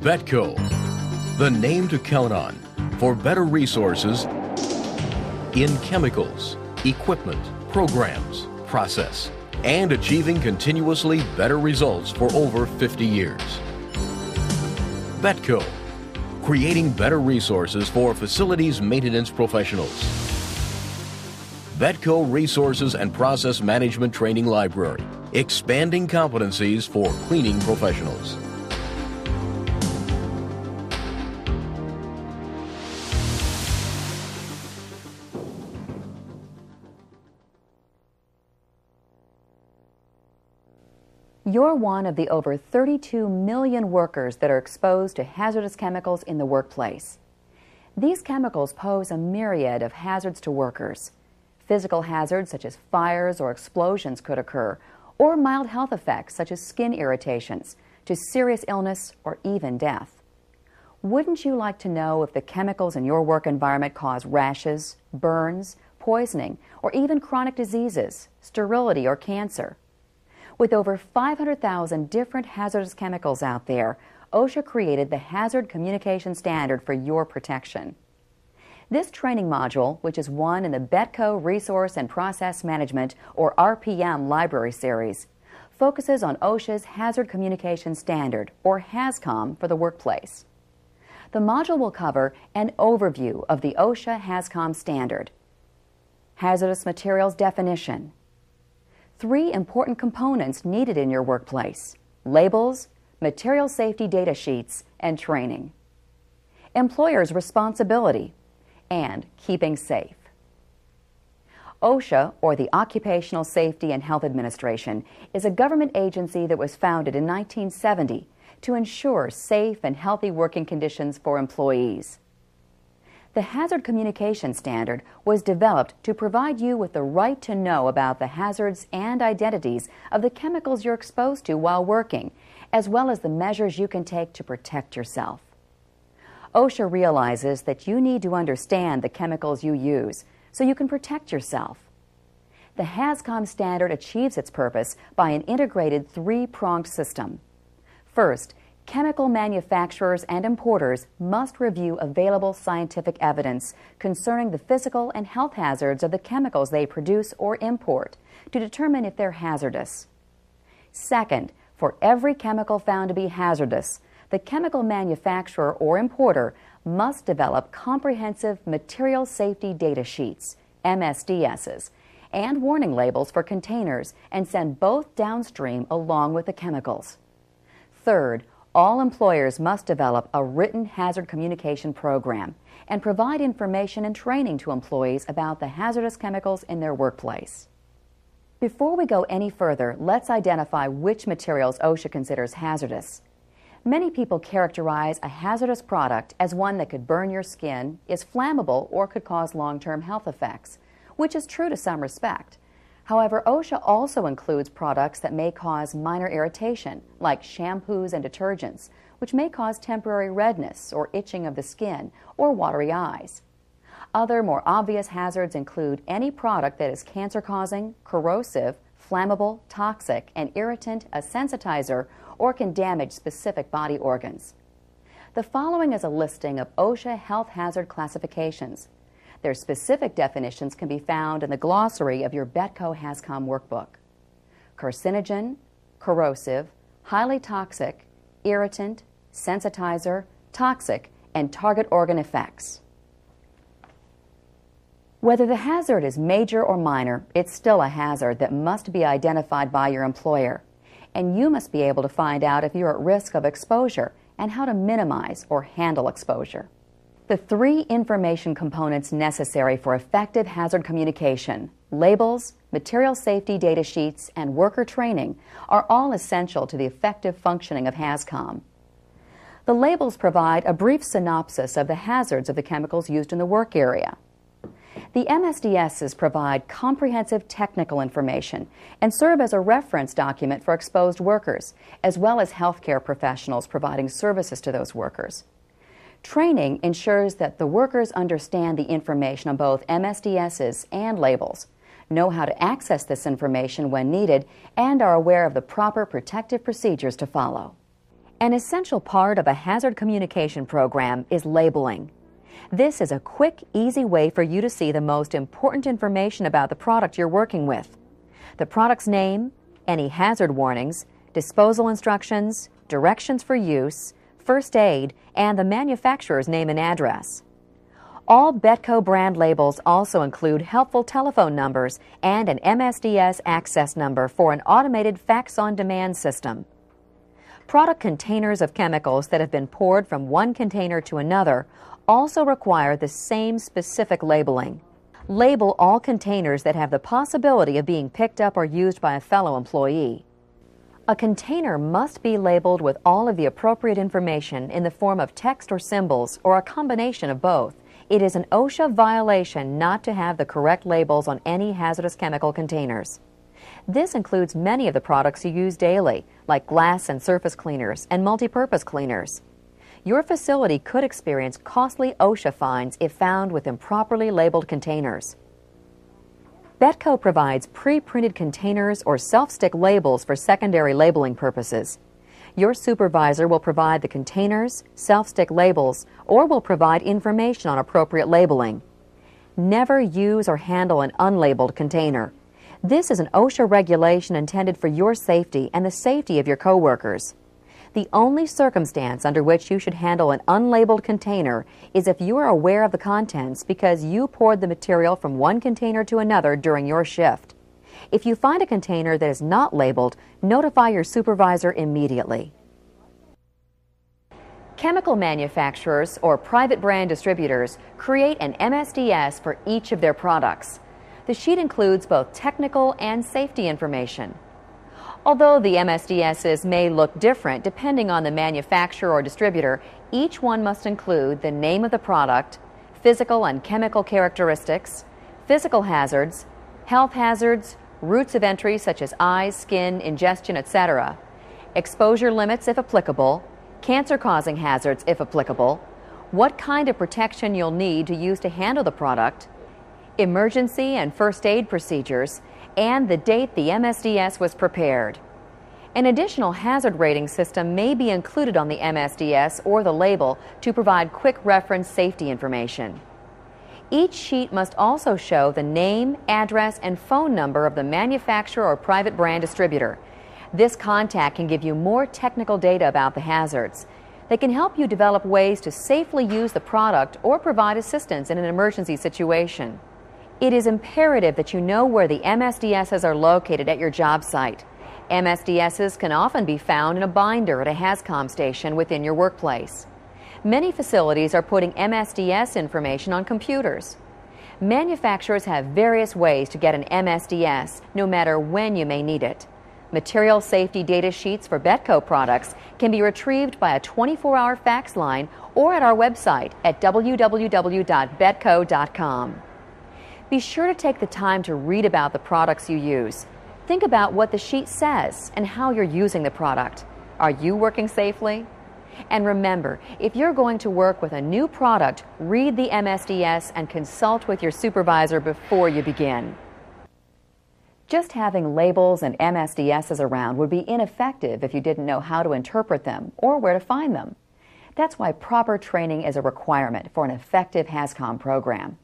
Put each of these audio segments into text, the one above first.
Betco, the name to count on for better resources in chemicals, equipment, programs, process, and achieving continuously better results for over 50 years. Betco, creating better resources for facilities maintenance professionals. Betco Resources and Process Management Training Library, expanding competencies for cleaning professionals. You're one of the over 32 million workers that are exposed to hazardous chemicals in the workplace. These chemicals pose a myriad of hazards to workers. Physical hazards such as fires or explosions could occur, or mild health effects such as skin irritations, to serious illness or even death. Wouldn't you like to know if the chemicals in your work environment cause rashes, burns, poisoning, or even chronic diseases, sterility, or cancer? With over 500,000 different hazardous chemicals out there, OSHA created the Hazard Communication Standard for your protection. This training module, which is one in the Betco Resource and Process Management, or RPM Library Series, focuses on OSHA's Hazard Communication Standard, or HAZCOM, for the workplace. The module will cover an overview of the OSHA HAZCOM standard, hazardous materials definition, 3 important components needed in your workplace: labels, material safety data sheets, and training, employer's responsibility, and keeping safe. OSHA, or the Occupational Safety and Health Administration, is a government agency that was founded in 1970 to ensure safe and healthy working conditions for employees. The Hazard Communication Standard was developed to provide you with the right to know about the hazards and identities of the chemicals you're exposed to while working, as well as the measures you can take to protect yourself. OSHA realizes that you need to understand the chemicals you use so you can protect yourself. The HAZCOM standard achieves its purpose by an integrated 3-pronged system. First, chemical manufacturers and importers must review available scientific evidence concerning the physical and health hazards of the chemicals they produce or import to determine if they're hazardous. Second, for every chemical found to be hazardous, the chemical manufacturer or importer must develop comprehensive material safety data sheets, MSDSs, and warning labels for containers and send both downstream along with the chemicals. Third, all employers must develop a written hazard communication program and provide information and training to employees about the hazardous chemicals in their workplace. Before we go any further, let's identify which materials OSHA considers hazardous. Many people characterize a hazardous product as one that could burn your skin, is flammable, or could cause long-term health effects, which is true to some respect. However, OSHA also includes products that may cause minor irritation, like shampoos and detergents, which may cause temporary redness or itching of the skin or watery eyes. Other more obvious hazards include any product that is cancer-causing, corrosive, flammable, toxic, an irritant, a sensitizer, or can damage specific body organs. The following is a listing of OSHA health hazard classifications. Their specific definitions can be found in the glossary of your Betco HAZCOM workbook. Carcinogen, corrosive, highly toxic, irritant, sensitizer, toxic, and target organ effects. Whether the hazard is major or minor, it's still a hazard that must be identified by your employer, and you must be able to find out if you're at risk of exposure and how to minimize or handle exposure. The 3 information components necessary for effective hazard communication, labels, material safety data sheets, and worker training, are all essential to the effective functioning of HAZCOM. The labels provide a brief synopsis of the hazards of the chemicals used in the work area. The MSDSs provide comprehensive technical information and serve as a reference document for exposed workers, as well as healthcare professionals providing services to those workers. Training ensures that the workers understand the information on both MSDSs and labels, know how to access this information when needed, and are aware of the proper protective procedures to follow. An essential part of a hazard communication program is labeling. This is a quick, easy way for you to see the most important information about the product you're working with. The product's name, any hazard warnings, disposal instructions, directions for use, first aid, and the manufacturer's name and address. All Betco brand labels also include helpful telephone numbers and an MSDS access number for an automated fax-on-demand system. Product containers of chemicals that have been poured from one container to another also require the same specific labeling. Label all containers that have the possibility of being picked up or used by a fellow employee. A container must be labeled with all of the appropriate information in the form of text or symbols or a combination of both. It is an OSHA violation not to have the correct labels on any hazardous chemical containers. This includes many of the products you use daily, like glass and surface cleaners and multi-purpose cleaners. Your facility could experience costly OSHA fines if found with improperly labeled containers. Betco provides pre-printed containers or self-stick labels for secondary labeling purposes. Your supervisor will provide the containers, self-stick labels, or will provide information on appropriate labeling. Never use or handle an unlabeled container. This is an OSHA regulation intended for your safety and the safety of your coworkers. The only circumstance under which you should handle an unlabeled container is if you are aware of the contents because you poured the material from one container to another during your shift. If you find a container that is not labeled, notify your supervisor immediately. Chemical manufacturers or private brand distributors create an MSDS for each of their products. The sheet includes both technical and safety information. Although the MSDSs may look different depending on the manufacturer or distributor, each one must include the name of the product, physical and chemical characteristics, physical hazards, health hazards, routes of entry such as eyes, skin, ingestion, etc., exposure limits if applicable, cancer-causing hazards if applicable, what kind of protection you'll need to use to handle the product, emergency and first aid procedures, and the date the MSDS was prepared. An additional hazard rating system may be included on the MSDS or the label to provide quick reference safety information. Each sheet must also show the name, address, and phone number of the manufacturer or private brand distributor. This contact can give you more technical data about the hazards. They can help you develop ways to safely use the product or provide assistance in an emergency situation. It is imperative that you know where the MSDSs are located at your job site. MSDSs can often be found in a binder at a HazCom station within your workplace. Many facilities are putting MSDS information on computers. Manufacturers have various ways to get an MSDS, no matter when you may need it. Material safety data sheets for Betco products can be retrieved by a 24-hour fax line or at our website at www.betco.com. Be sure to take the time to read about the products you use. Think about what the sheet says and how you're using the product. Are you working safely? And remember, if you're going to work with a new product, read the MSDS and consult with your supervisor before you begin. Just having labels and MSDSs around would be ineffective if you didn't know how to interpret them or where to find them. That's why proper training is a requirement for an effective HazCom program.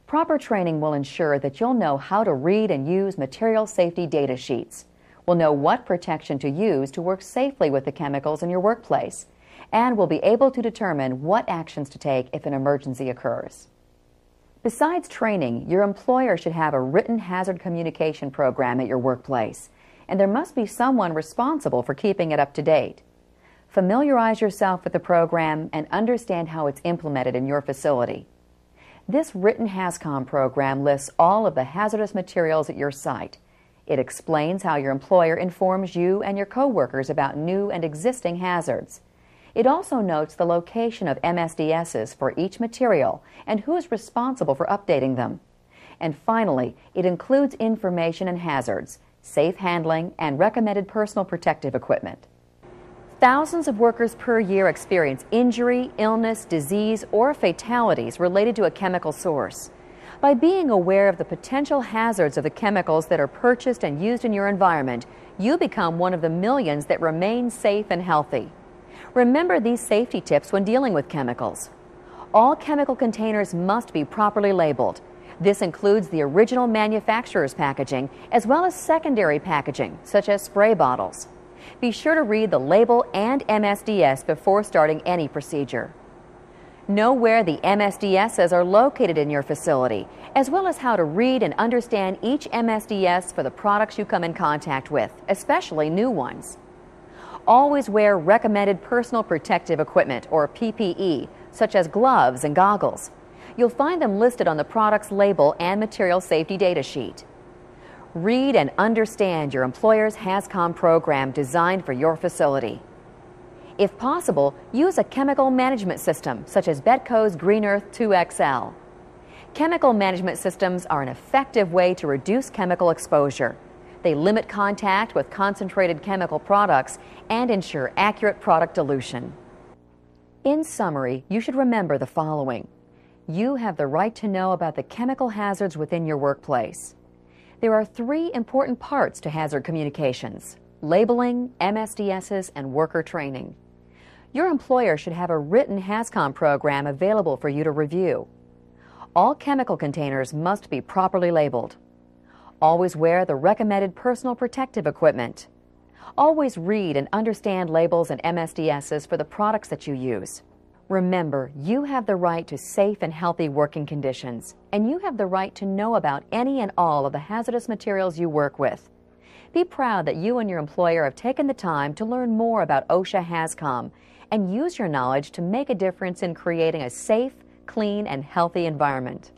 Proper training will ensure that you'll know how to read and use material safety data sheets, will know what protection to use to work safely with the chemicals in your workplace, and will be able to determine what actions to take if an emergency occurs. Besides training, your employer should have a written hazard communication program at your workplace, and there must be someone responsible for keeping it up to date. Familiarize yourself with the program and understand how it's implemented in your facility. This written HazCom program lists all of the hazardous materials at your site. It explains how your employer informs you and your coworkers about new and existing hazards. It also notes the location of MSDSs for each material and who is responsible for updating them. And finally, it includes information on hazards, safe handling, and recommended personal protective equipment. Thousands of workers per year experience injury, illness, disease, or fatalities related to a chemical source. By being aware of the potential hazards of the chemicals that are purchased and used in your environment, you become one of the millions that remain safe and healthy. Remember these safety tips when dealing with chemicals. All chemical containers must be properly labeled. This includes the original manufacturer's packaging as well as secondary packaging, such as spray bottles. Be sure to read the label and MSDS before starting any procedure. Know where the MSDSs are located in your facility, as well as how to read and understand each MSDS for the products you come in contact with, especially new ones. Always wear recommended personal protective equipment, or PPE, such as gloves and goggles. You'll find them listed on the product's label and material safety data sheet. Read and understand your employer's HAZCOM program designed for your facility. If possible, use a chemical management system, such as Betco's Green Earth 2XL. Chemical management systems are an effective way to reduce chemical exposure. They limit contact with concentrated chemical products and ensure accurate product dilution. In summary, you should remember the following. You have the right to know about the chemical hazards within your workplace. There are 3 important parts to hazard communications: labeling, MSDSs, and worker training. Your employer should have a written HAZCOM program available for you to review. All chemical containers must be properly labeled. Always wear the recommended personal protective equipment. Always read and understand labels and MSDSs for the products that you use. Remember, you have the right to safe and healthy working conditions, and you have the right to know about any and all of the hazardous materials you work with. Be proud that you and your employer have taken the time to learn more about OSHA HAZCOM and use your knowledge to make a difference in creating a safe, clean, and healthy environment.